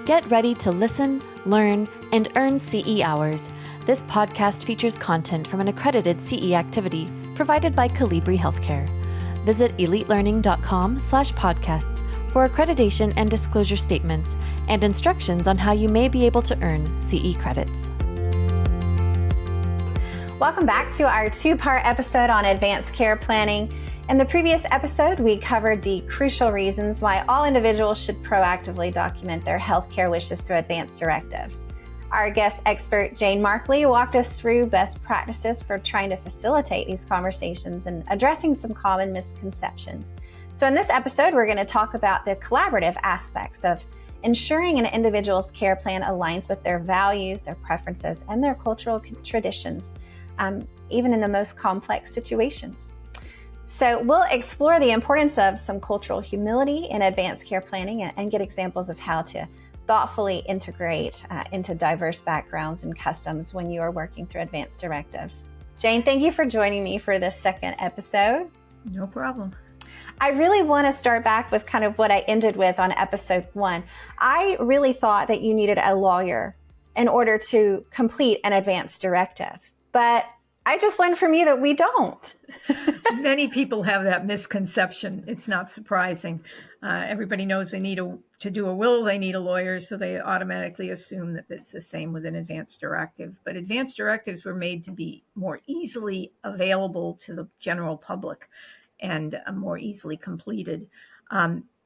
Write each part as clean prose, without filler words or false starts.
Get ready to listen, learn, and earn CE hours. This podcast features content from an accredited CE activity provided by Calibri Healthcare. Visit elitelearning.com/podcasts for accreditation and disclosure statements and instructions on how you may be able to earn CE credits. Welcome back to our two-part episode on advanced care planning. In the previous episode, we covered the crucial reasons why all individuals should proactively document their healthcare wishes through advanced directives. Our guest expert, Jane Markley, walked us through best practices for trying to facilitate these conversations and addressing some common misconceptions. So in this episode, we're going to talk about the collaborative aspects of ensuring an individual's care plan aligns with their values, their preferences, and their cultural traditions, even in the most complex situations. So we'll explore the importance of some cultural humility in advanced care planning and get examples of how to thoughtfully integrate into diverse backgrounds and customs when you are working through advanced directives. Jane, thank you for joining me for this second episode. No problem. I really want to start back with kind of what I ended with on episode 1. I really thought that you needed a lawyer in order to complete an advanced directive, but I just learned from you that we don't. Many people have that misconception. It's not surprising. Everybody knows they need to do a will, they need a lawyer, so they automatically assume that it's the same with an advanced directive. But advanced directives were made to be more easily available to the general public and more easily completed.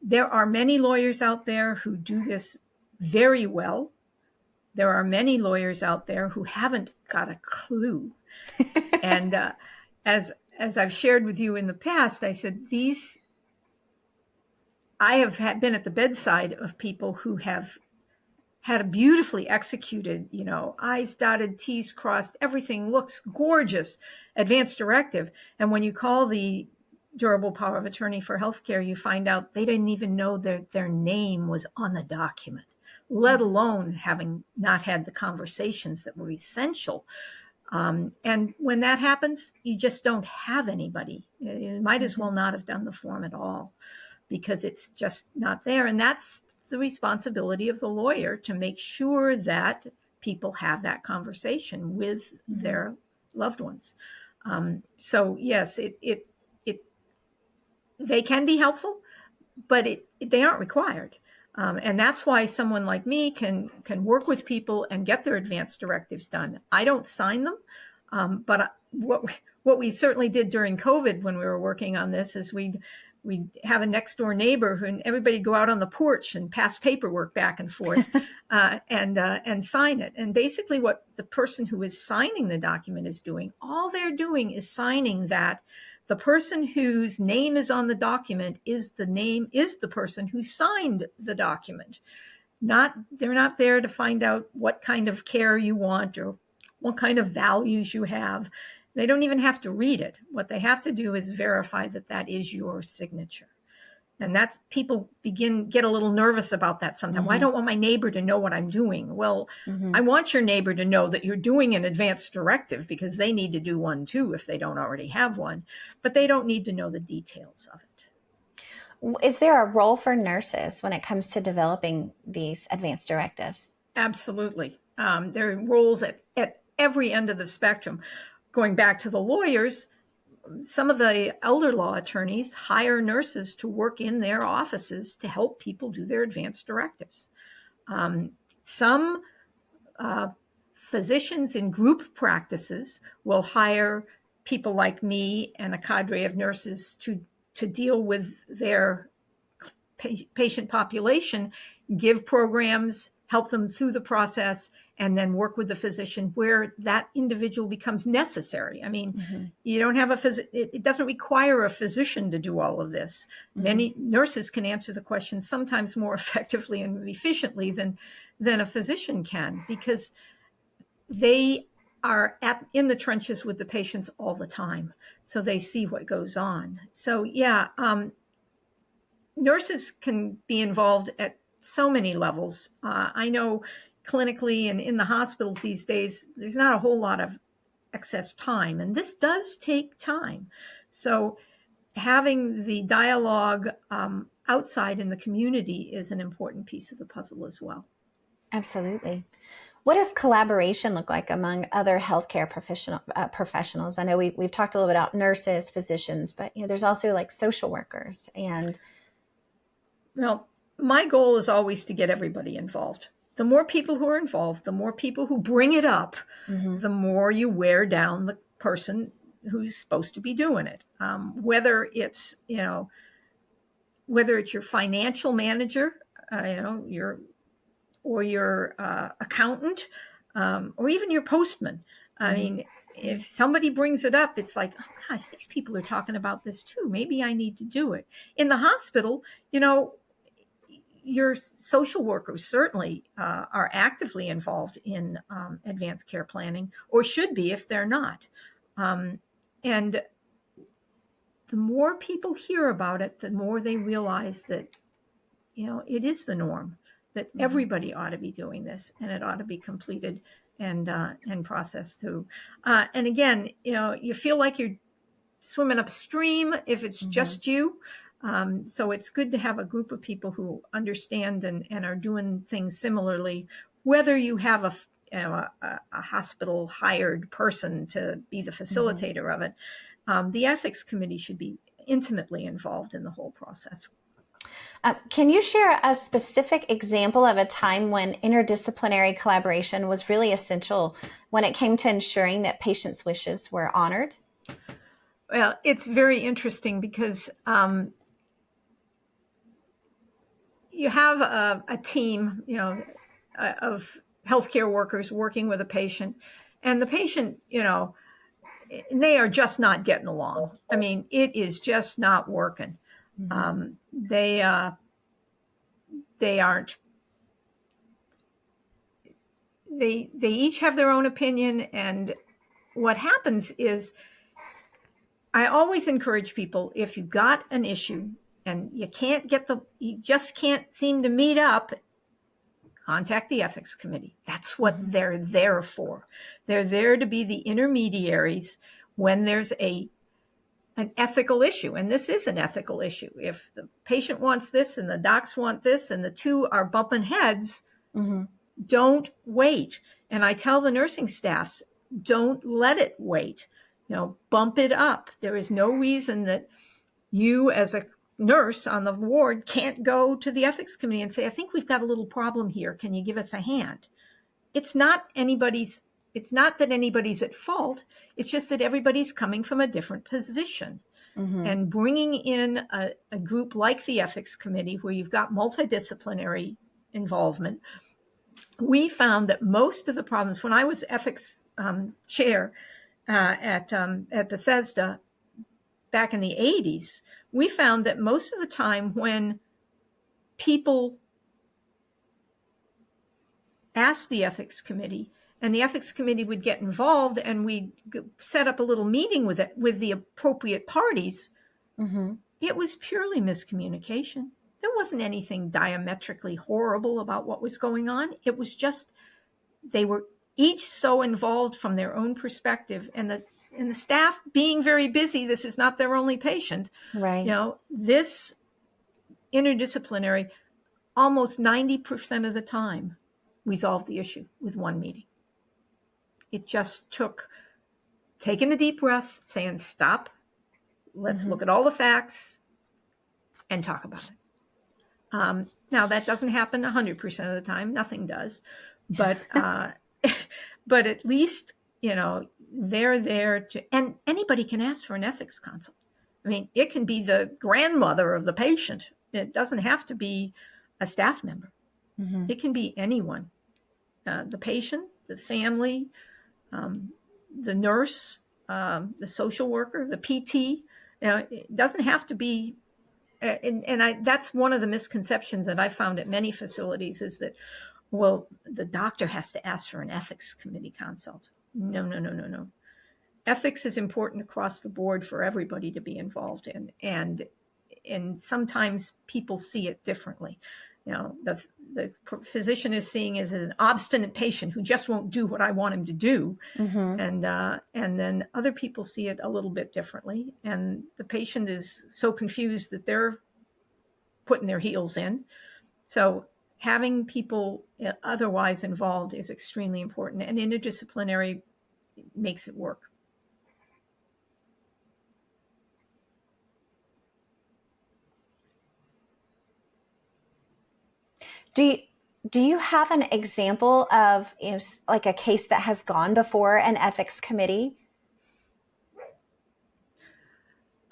There are many lawyers out there who do this very well. There are many lawyers out there who haven't got a clue. And as I've shared with you in the past, I said I have been at the bedside of people who have had a beautifully executed, I's dotted, T's crossed, everything looks gorgeous, advanced directive. And when you call the durable power of attorney for healthcare, you find out they didn't even know that their name was on the document, let alone having not had the conversations that were essential. And when that happens, you just don't have anybody. You might as well not have done the form at all because it's just not there. And that's the responsibility of the lawyer to make sure that people have that conversation with their loved ones. So yes, they can be helpful, but they aren't required. And that's why someone like me can work with people and get their advanced directives done. I don't sign them, but what we certainly did during COVID when we were working on this is we'd have a next door neighbor and everybody go out on the porch and pass paperwork back and forth and sign it. And basically what the person who is signing the document is doing, all they're doing is signing that the person whose name is on the document is the person who signed the document. They're not there to find out what kind of care you want or what kind of values you have. They don't even have to read it. What they have to do is verify that that is your signature. And that's people get a little nervous about that sometimes. Well, I don't want my neighbor to know what I'm doing. Well, I want your neighbor to know that you're doing an advanced directive because they need to do one too if they don't already have one, but they don't need to know the details of it. Is there a role for nurses when it comes to developing these advanced directives? Absolutely. There are roles at every end of the spectrum. Going back to the lawyers, some of the elder law attorneys hire nurses to work in their offices to help people do their advanced directives. Some physicians in group practices will hire people like me and a cadre of nurses to deal with their patient population, give programs, help them through the process, and then work with the physician where that individual becomes necessary. I mean, you don't have it doesn't require a physician to do all of this. Many nurses can answer the questions sometimes more effectively and efficiently than a physician can because they are in the trenches with the patients all the time. So they see what goes on. So yeah, nurses can be involved at so many levels. I know clinically and in the hospitals these days, there's not a whole lot of excess time, and this does take time. So having the dialogue outside in the community is an important piece of the puzzle as well. Absolutely. What does collaboration look like among other healthcare professionals? I know we've talked a little bit about nurses, physicians, but there's also like social workers and. Well, my goal is always to get everybody involved. The more people who are involved, the more people who bring it up, the more you wear down the person who's supposed to be doing it. Whether it's your financial manager, your accountant, or even your postman. I mean, if somebody brings it up, it's like, oh gosh, these people are talking about this too. Maybe I need to do it. In the hospital, your social workers certainly are actively involved in advanced care planning, or should be if they're not. And the more people hear about it, the more they realize that, it is the norm, that everybody ought to be doing this, and it ought to be completed and processed too. And again, you feel like you're swimming upstream if it's just you. So it's good to have a group of people who understand and are doing things similarly, whether you have a hospital hired person to be the facilitator of it. The ethics committee should be intimately involved in the whole process. Can you share a specific example of a time when interdisciplinary collaboration was really essential when it came to ensuring that patients' wishes were honored? Well, it's very interesting because you have a team, of healthcare workers working with a patient, and the patient, they are just not getting along. I mean, it is just not working. They aren't. They each have their own opinion, and what happens is, I always encourage people, if you've got an issue and you just can't seem to meet up, contact the ethics committee. That's what they're there for. They're there to be the intermediaries when there's an ethical issue. And this is an ethical issue. If the patient wants this and the docs want this and the two are bumping heads, don't wait. And I tell the nursing staffs, don't let it wait. Bump it up. There is no reason that you as a nurse on the ward can't go to the ethics committee and say, I think we've got a little problem here. Can you give us a hand? It's not that anybody's at fault. It's just that everybody's coming from a different position. And bringing in a group like the ethics committee, where you've got multidisciplinary involvement, we found that most of the problems, when I was ethics chair at Bethesda back in the 80s, we found that most of the time when people asked the ethics committee, and the ethics committee would get involved, and we'd set up a little meeting with the appropriate parties, it was purely miscommunication. There wasn't anything diametrically horrible about what was going on. It was just they were each so involved from their own perspective, and the staff being very busy. This is not their only patient. Right. This interdisciplinary, almost 90% of the time, resolved the issue with one meeting. It just took taking a deep breath, saying, stop, let's look at all the facts and talk about it. Now, that doesn't happen 100% of the time. Nothing does. But but at least, they're there to, and anybody can ask for an ethics consult. I mean, it can be the grandmother of the patient. It doesn't have to be a staff member. It can be anyone. The patient, the family, the nurse, the social worker, the PT. It doesn't have to be. That's one of the misconceptions that I found at many facilities is that, well, the doctor has to ask for an ethics committee consult. No. Ethics is important across the board for everybody to be involved in. And sometimes people see it differently. the physician is seeing as an obstinate patient who just won't do what I want him to do. And then other people see it a little bit differently. And the patient is so confused that they're putting their heels in. So having people otherwise involved is extremely important, and interdisciplinary makes it work. Do you have an example of, like a case that has gone before an ethics committee?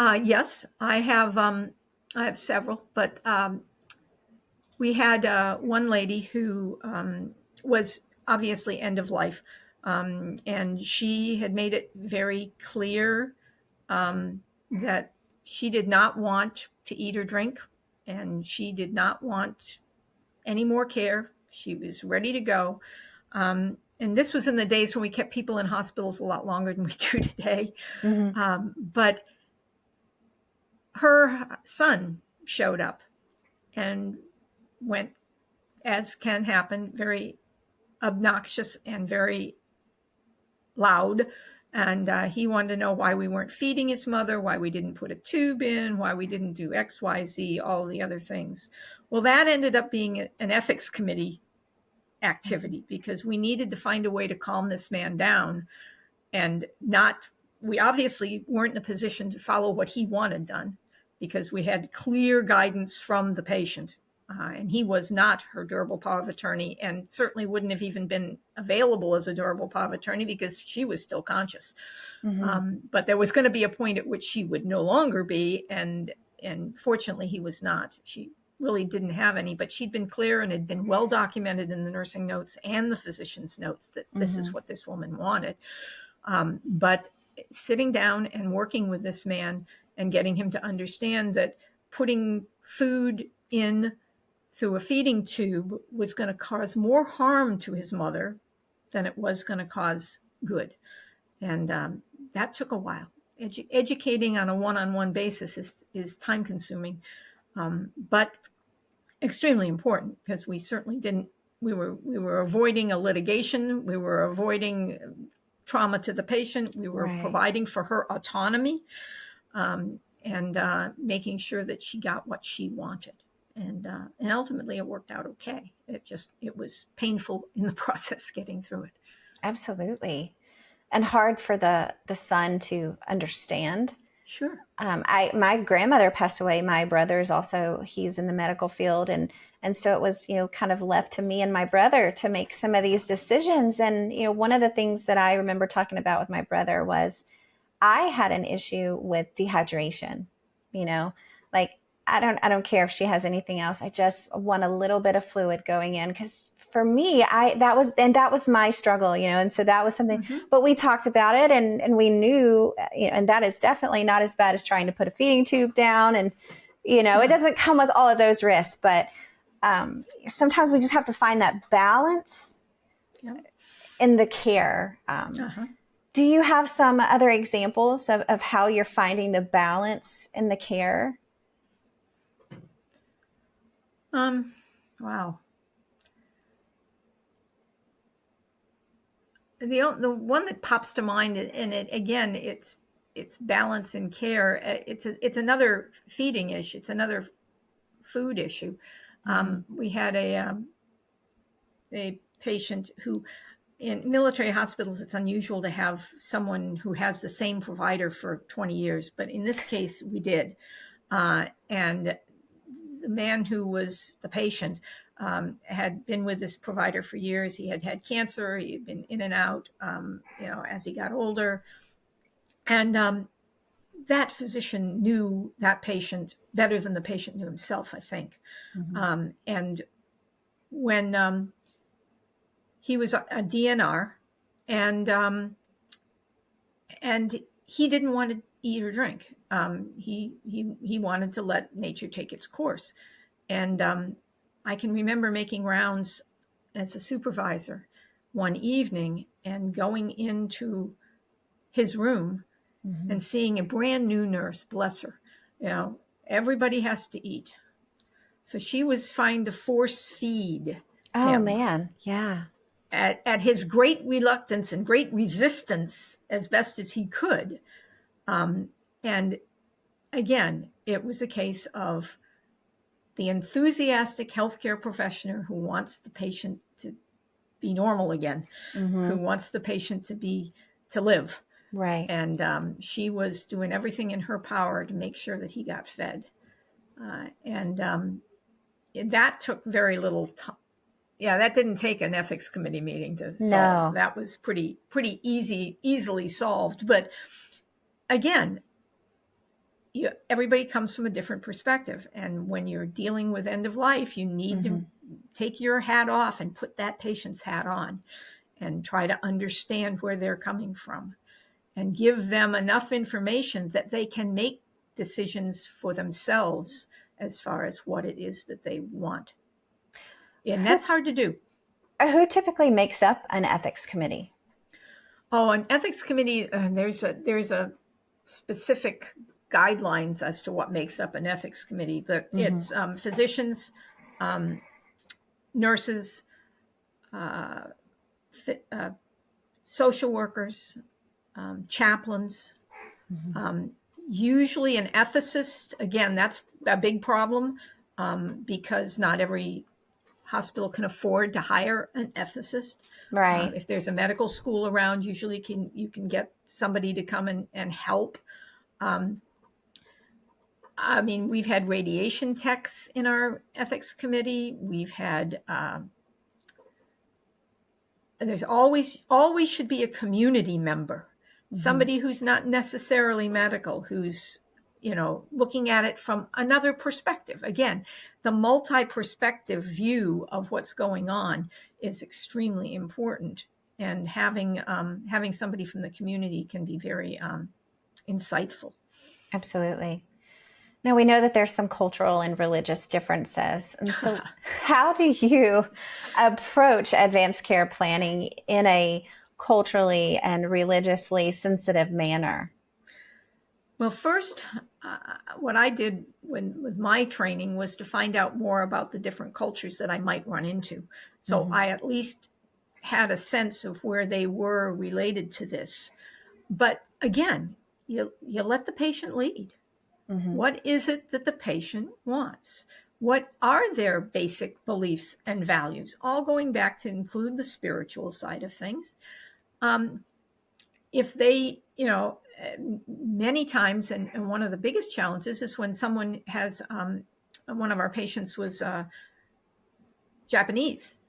Yes, I have several, but we had one lady who was obviously end of life, and she had made it very clear that she did not want to eat or drink, and she did not want any more care. She was ready to go. And this was in the days when we kept people in hospitals a lot longer than we do today. But her son showed up and went, as can happen, very obnoxious and very loud. And he wanted to know why we weren't feeding his mother, why we didn't put a tube in, why we didn't do X, Y, Z, all the other things. Well, that ended up being an ethics committee activity, because we needed to find a way to calm this man down, and we obviously weren't in a position to follow what he wanted done, because we had clear guidance from the patient. And he was not her durable power of attorney, and certainly wouldn't have even been available as a durable power of attorney because she was still conscious. But there was going to be a point at which she would no longer be, and fortunately he was not. She really didn't have any, but she'd been clear and had been well documented in the nursing notes and the physician's notes that this is what this woman wanted. But sitting down and working with this man and getting him to understand that putting food in through a feeding tube was going to cause more harm to his mother than it was going to cause good. And that took a while. Educating on a one-on-one basis is time consuming, but extremely important, because we certainly didn't, we were avoiding a litigation. We were avoiding trauma to the patient. We were providing for her autonomy, and making sure that she got what she wanted. And ultimately it worked out okay. It was painful in the process getting through it. Absolutely. And hard for the son to understand. Sure. My grandmother passed away. My brother's also, he's in the medical field. And so it was, kind of left to me and my brother to make some of these decisions. And, one of the things that I remember talking about with my brother was I had an issue with dehydration, like, I don't care if she has anything else. I just want a little bit of fluid going in, because for me, that was my struggle, and so that was something, but we talked about it and we knew, and that is definitely not as bad as trying to put a feeding tube down. And, it doesn't come with all of those risks, but sometimes we just have to find that balance in the care. Do you have some other examples of how you're finding the balance in the care? Wow. The one that pops to mind, and it's balance in care. It's another feeding issue. It's another food issue. We had a patient who, in military hospitals, it's unusual to have someone who has the same provider for 20 years, but in this case we did. And the man who was the patient had been with this provider for years. He had had cancer. He had been in and out, as he got older. And that physician knew that patient better than the patient knew himself, I think. And when he was a DNR, and he didn't want to eat or drink. He wanted to let nature take its course. And I can remember making rounds as a supervisor one evening and going into his room and seeing a brand new nurse, bless her. Everybody has to eat. So she was trying to force feed Oh, him man. Yeah. at his great reluctance and great resistance as best as he could. And again, it was a case of the enthusiastic healthcare professional who wants the patient to be normal again, who wants the patient to live. Right. And she was doing everything in her power to make sure that he got fed. And that took very little time. Yeah, that didn't take an ethics committee meeting to solve. No. That was pretty easily solved. But again, everybody comes from a different perspective. And when you're dealing with end of life, you need to take your hat off and put that patient's hat on and try to understand where they're coming from and give them enough information that they can make decisions for themselves as far as what it is that they want. And that's hard to do. Who typically makes up an ethics committee? Oh, an ethics committee, there's a specific guidelines as to what makes up an ethics committee, but it's physicians, nurses, social workers, chaplains, usually an ethicist. Again, that's a big problem because not every hospital can afford to hire an ethicist. Right. If there's a medical school around, usually you can get somebody to come and help. I mean, we've had radiation techs in our ethics committee. We've had, and there's always should be a community member, somebody who's not necessarily medical, who's, looking at it from another perspective. Again, the multi-perspective view of what's going on is extremely important. And having somebody from the community can be very insightful. Absolutely. Now, we know that there's some cultural and religious differences. And so how do you approach advanced care planning in a culturally and religiously sensitive manner? Well, first, what I did with my training was to find out more about the different cultures that I might run into. So I at least had a sense of where they were related to this. But again, you let the patient lead. What is it that the patient wants? What are their basic beliefs and values? All going back to include the spiritual side of things. If they, many times, and one of the biggest challenges is when someone has, one of our patients was Japanese.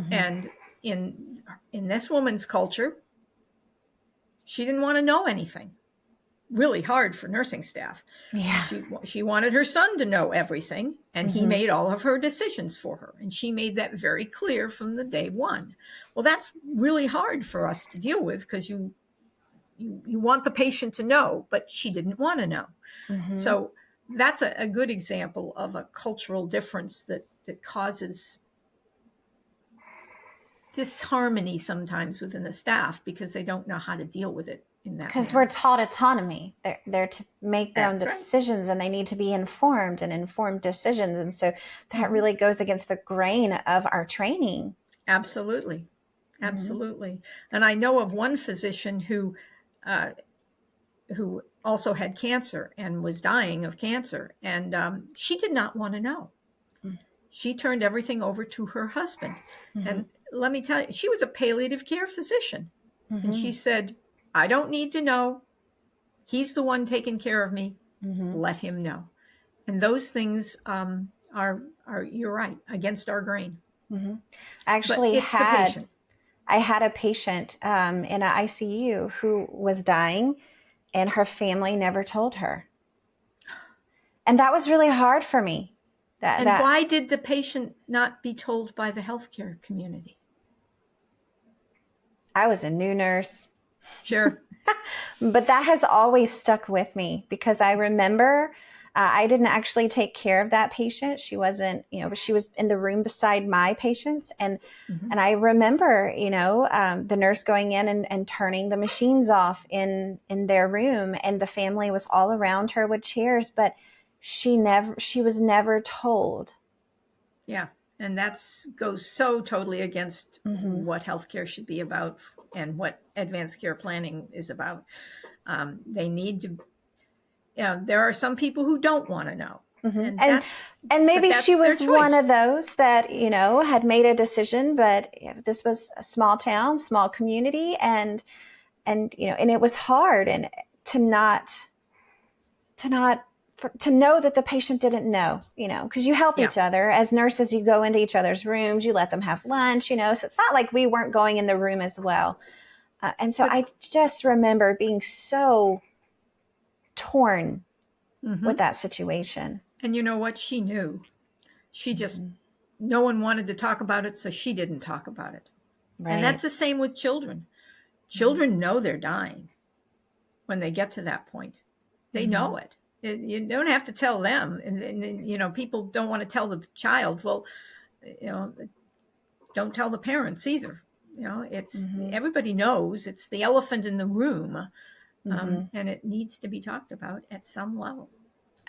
And in this woman's culture, she didn't want to know anything. Really hard for nursing staff. Yeah. She wanted her son to know everything, and he made all of her decisions for her. And she made that very clear from the day one. Well, that's really hard for us to deal with because you want the patient to know, but she didn't want to know. So that's a good example of a cultural difference that causes disharmony sometimes within the staff because they don't know how to deal with it in that Because manner. we're taught autonomy. They're to make their own decisions, and they need to be informed and informed decisions. And so that really goes against the grain of our training. Absolutely. Absolutely. And I know of one physician who also had cancer and was dying of cancer. And she did not want to know. She turned everything over to her husband. And let me tell you, she was a palliative care physician. And she said, I don't need to know. He's the one taking care of me. Let him know. And those things are you're right, against our grain. Actually, patient. I had a patient in an ICU who was dying, and her family never told her. And that was really hard for me. Why did the patient not be told by the healthcare community? I was a new nurse. Sure. But that has always stuck with me because I remember I didn't actually take care of that patient. She wasn't, but she was in the room beside my patients. And I remember, the nurse going in and turning the machines off in their room, and the family was all around her with chairs, but she was never told Yeah. And that's goes so totally against what healthcare should be about and what advanced care planning is about. They need to, there are some people who don't want to know. And And maybe she that's their was one choice. of those that, had made a decision, but this was a small town, small community, and it was hard, and to know that the patient didn't know, because you help each other as nurses. You go into each other's rooms, you let them have lunch, so it's not like we weren't going in the room as well. And so I just remember being so torn with that situation. And you know what? She knew. She just, no one wanted to talk about it, so she didn't talk about it. Right. And that's the same with children. Children know they're dying when they get to that point. They know it. You don't have to tell them. And people don't want to tell the child, well, don't tell the parents either. It's everybody knows it's the elephant in the room, and it needs to be talked about at some level.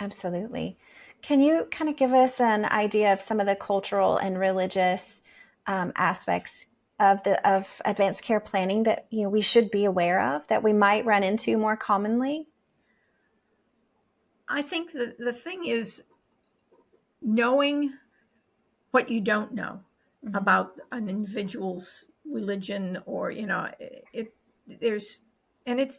Absolutely. Can you kind of give us an idea of some of the cultural and religious aspects of advanced care planning that we should be aware of, that we might run into more commonly? I think the thing is knowing what you don't know about an individual's religion, or it's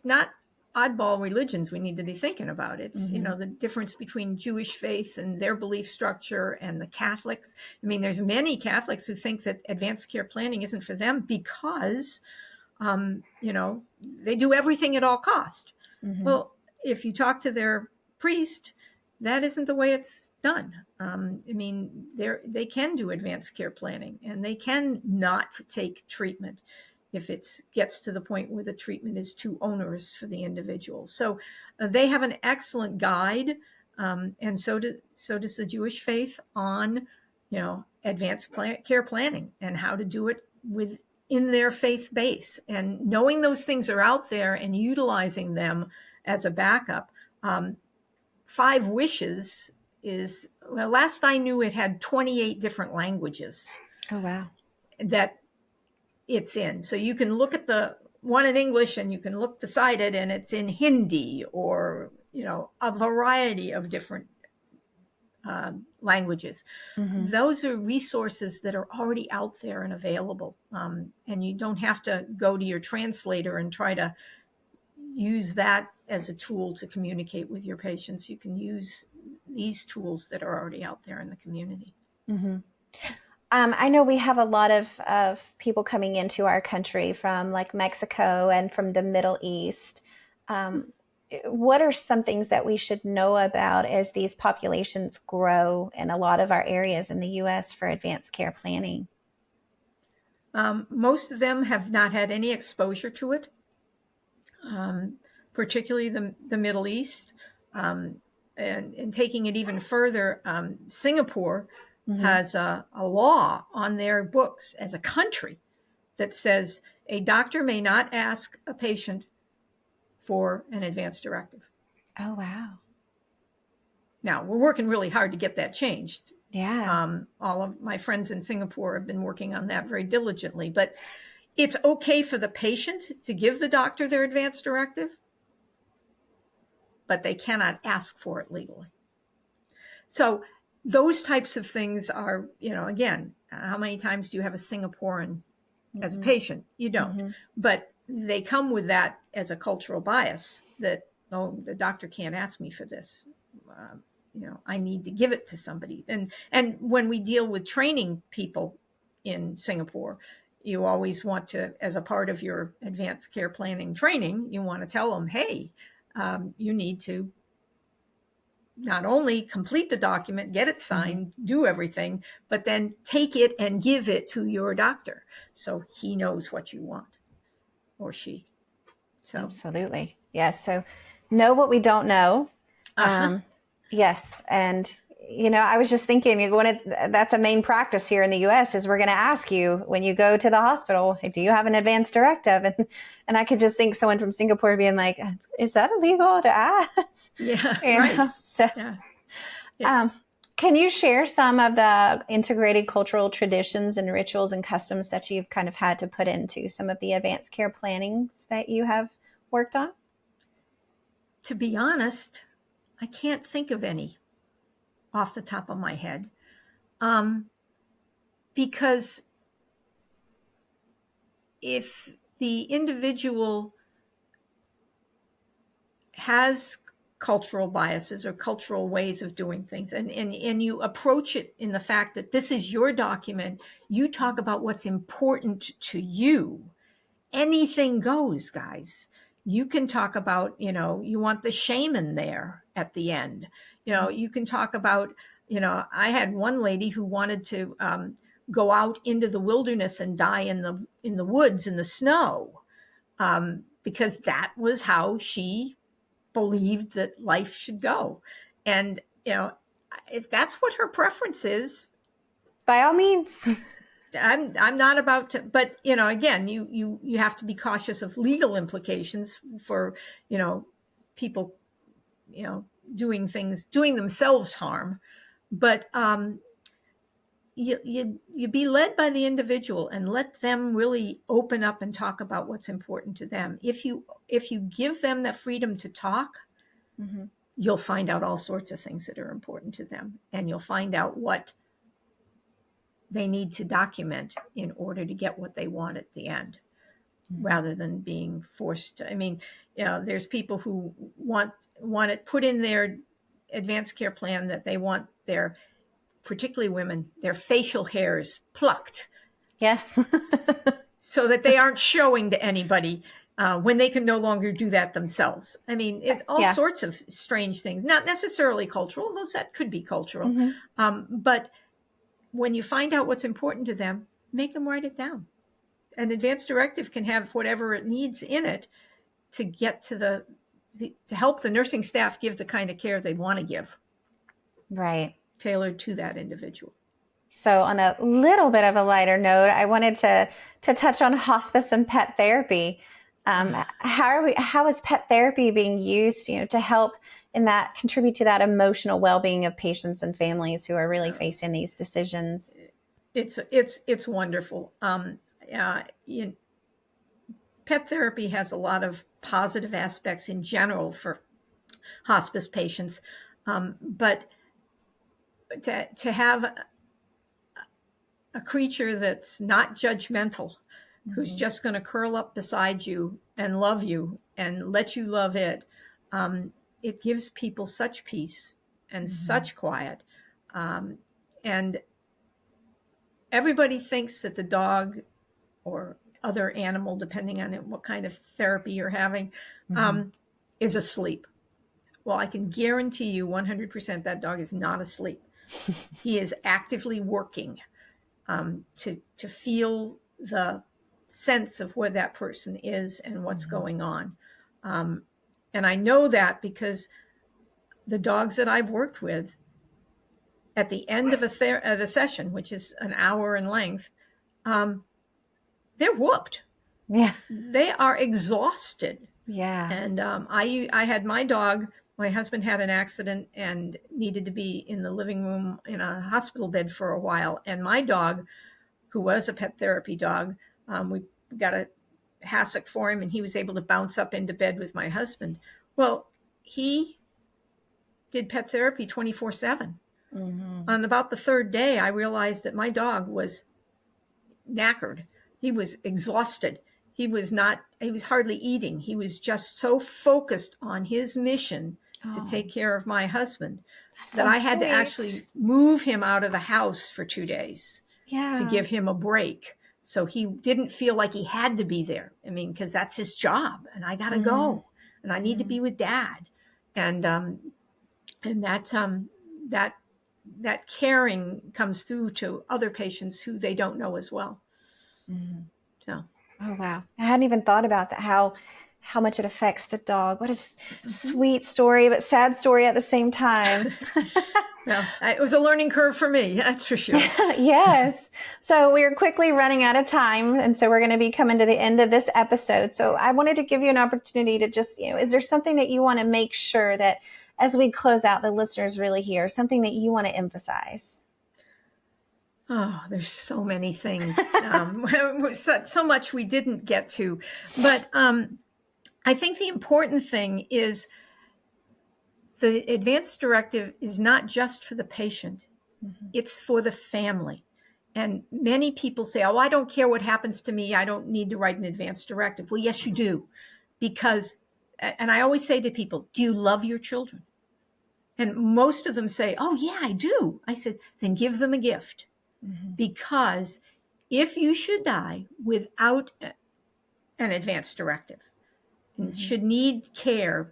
not oddball religions we need to be thinking about. It's the difference between Jewish faith and their belief structure and the Catholics. I mean, there's many Catholics who think that advanced care planning isn't for them because they do everything at all cost. Well, if you talk to their priest, that isn't the way it's done. I mean, they can do advanced care planning, and they can not take treatment if it gets to the point where the treatment is too onerous for the individual. So they have an excellent guide, and so does the Jewish faith on, advanced care planning and how to do it within their faith base. And knowing those things are out there and utilizing them as a backup. 5 wishes is, well, last I knew it had 28 different languages. Oh, wow. That it's in. So you can look at the one in English and you can look beside it and it's in Hindi, or, a variety of different languages. Those are resources that are already out there and available. And you don't have to go to your translator and try to use that as a tool to communicate with your patients. You can use these tools that are already out there in the community. I know we have a lot of people coming into our country from like Mexico and from the Middle East. What are some things that we should know about as these populations grow in a lot of our areas in the U.S. for advanced care planning? Most of them have not had any exposure to it, particularly the Middle East. And taking it even further, Singapore has a law on their books as a country that says a doctor may not ask a patient for an advance directive. Oh, wow. Now, we're working really hard to get that changed. Yeah. All of my friends in Singapore have been working on that very diligently. But it's okay for the patient to give the doctor their advance directive, but they cannot ask for it legally. So those types of things are, again, how many times do you have a Singaporean as a patient? You don't. But they come with that as a cultural bias that, oh, the doctor can't ask me for this. I need to give it to somebody. And when we deal with training people in Singapore, you always want to, as a part of your advanced care planning training, you want to tell them, hey, you need to not only complete the document, get it signed, do everything, but then take it and give it to your doctor so he knows what you want, or she. So absolutely. Yes. So know what we don't know. Yes. And, I was just thinking that's a main practice here in the U.S. is we're going to ask you when you go to the hospital, do you have an advance directive? And I could just think someone from Singapore being like, is that illegal to ask? Yeah. Right. So, yeah. Can you share some of the integrated cultural traditions and rituals and customs that you've kind of had to put into some of the advanced care plannings that you have worked on? To be honest, I can't think of any off the top of my head, because if the individual has cultural biases or cultural ways of doing things, and you approach it in the fact that this is your document, you talk about what's important to you, anything goes, guys. You can talk about, you want the shaman there at the end. You can talk about, I had one lady who wanted to go out into the wilderness and die in the woods in the snow, because that was how she believed that life should go. And, if that's what her preference is, by all means. I'm not about to, but again, you have to be cautious of legal implications for, people, doing themselves harm. But you be led by the individual and let them really open up and talk about what's important to them. If you give them the freedom to talk, Mm-hmm. you'll find out all sorts of things that are important to them, and you'll find out what they need to document in order to get what they want at the end, rather than being forced. I mean, there's people who want it put in their advanced care plan that they want their, particularly women, their facial hairs plucked. Yes. So that they aren't showing to anybody, when they can no longer do that themselves. I mean, it's all sorts of strange things, not necessarily cultural, though that could be cultural. Mm-hmm. But when you find out what's important to them, make them write it down. An advanced directive can have whatever it needs in it to get to to help the nursing staff give the kind of care they want to give. Right. Tailored to that individual. So on a little bit of a lighter note, I wanted to touch on hospice and pet therapy. How is pet therapy being used, to help contribute to that emotional well-being of patients and families who are really facing these decisions? It's wonderful. Pet therapy has a lot of positive aspects in general for hospice patients, but to have a creature that's not judgmental, mm-hmm. who's just going to curl up beside you and love you and let you love it, it gives people such peace and mm-hmm. such quiet. And everybody thinks that the dog or other animal, depending on what kind of therapy you're having, mm-hmm. Is asleep. Well, I can guarantee you 100% that dog is not asleep. He is actively working to feel the sense of where that person is and what's mm-hmm. going on. And I know that because the dogs that I've worked with, at the end of a session, which is an hour in length, they're whooped. Yeah. They are exhausted. Yeah. And I had my dog. My husband had an accident and needed to be in the living room in a hospital bed for a while. And my dog, who was a pet therapy dog, we got a hassock for him and he was able to bounce up into bed with my husband. Well, he did pet therapy 24/7. Mm-hmm. On about the third day, I realized that my dog was knackered. He was exhausted. He was hardly eating. He was just so focused on his mission to take care of my husband that I had to actually move him out of the house for 2 days to give him a break. So he didn't feel like he had to be there. I mean, because that's his job and I got to mm-hmm. go and I need mm-hmm. to be with Dad. And that caring comes through to other patients who they don't know as well. Mm-hmm. So. Oh, wow. I hadn't even thought about that, how much it affects the dog. What a mm-hmm. sweet story, but sad story at the same time. Well, it was a learning curve for me, that's for sure. Yes. So we're quickly running out of time, and so we're going to be coming to the end of this episode. So I wanted to give you an opportunity to just, is there something that you want to make sure that as we close out, the listeners really hear something that you want to emphasize? Oh, there's so many things, so much we didn't get to. But I think the important thing is the advance directive is not just for the patient, it's for the family. And many people say, oh, I don't care what happens to me. I don't need to write an advance directive. Well, yes, you do. Because, and I always say to people, do you love your children? And most of them say, oh, yeah, I do. I said, then give them a gift. Because if you should die without an advance directive and should need care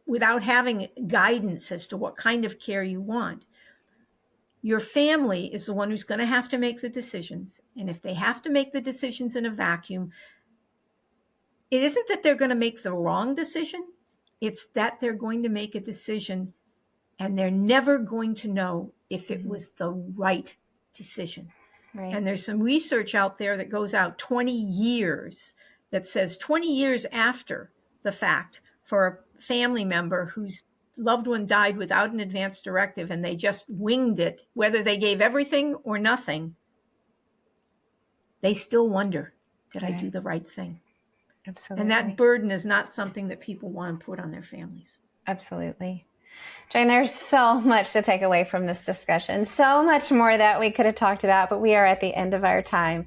without having guidance as to what kind of care you want, your family is the one who's going to have to make the decisions. And if they have to make the decisions in a vacuum, it isn't that they're going to make the wrong decision. It's that they're going to make a decision and they're never going to know if it was the right decision. Right. And there's some research out there that goes out 20 years that says 20 years after the fact for a family member whose loved one died without an advance directive and they just winged it, whether they gave everything or nothing, they still wonder, did I do the right thing? Absolutely. And that burden is not something that people want to put on their families. Absolutely. Jane, there's so much to take away from this discussion, so much more that we could have talked about, but we are at the end of our time.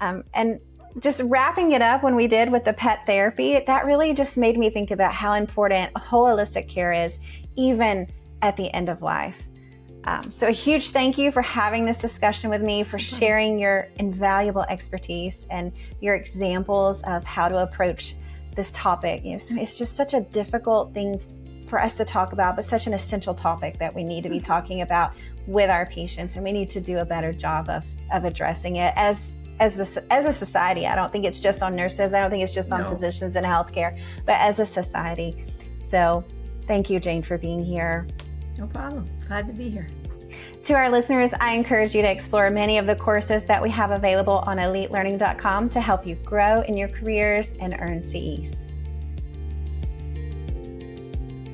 And just wrapping it up when we did with the pet therapy, that really just made me think about how important holistic care is, even at the end of life. So a huge thank you for having this discussion with me, for sharing your invaluable expertise and your examples of how to approach this topic. It's just such a difficult thing for us to talk about, but such an essential topic that we need to be talking about with our patients, and we need to do a better job of addressing it as a society. I don't think it's just on nurses. I don't think it's just on physicians in healthcare, but as a society. So thank you, Jane, for being here. No problem. Glad to be here. To our listeners, I encourage you to explore many of the courses that we have available on elitelearning.com to help you grow in your careers and earn CEs.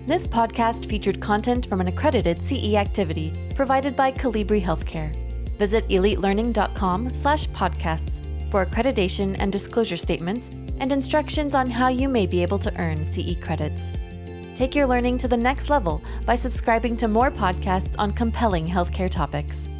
This podcast featured content from an accredited CE activity provided by Calibri Healthcare. Visit elitelearning.com/podcasts for accreditation and disclosure statements and instructions on how you may be able to earn CE credits. Take your learning to the next level by subscribing to more podcasts on compelling healthcare topics.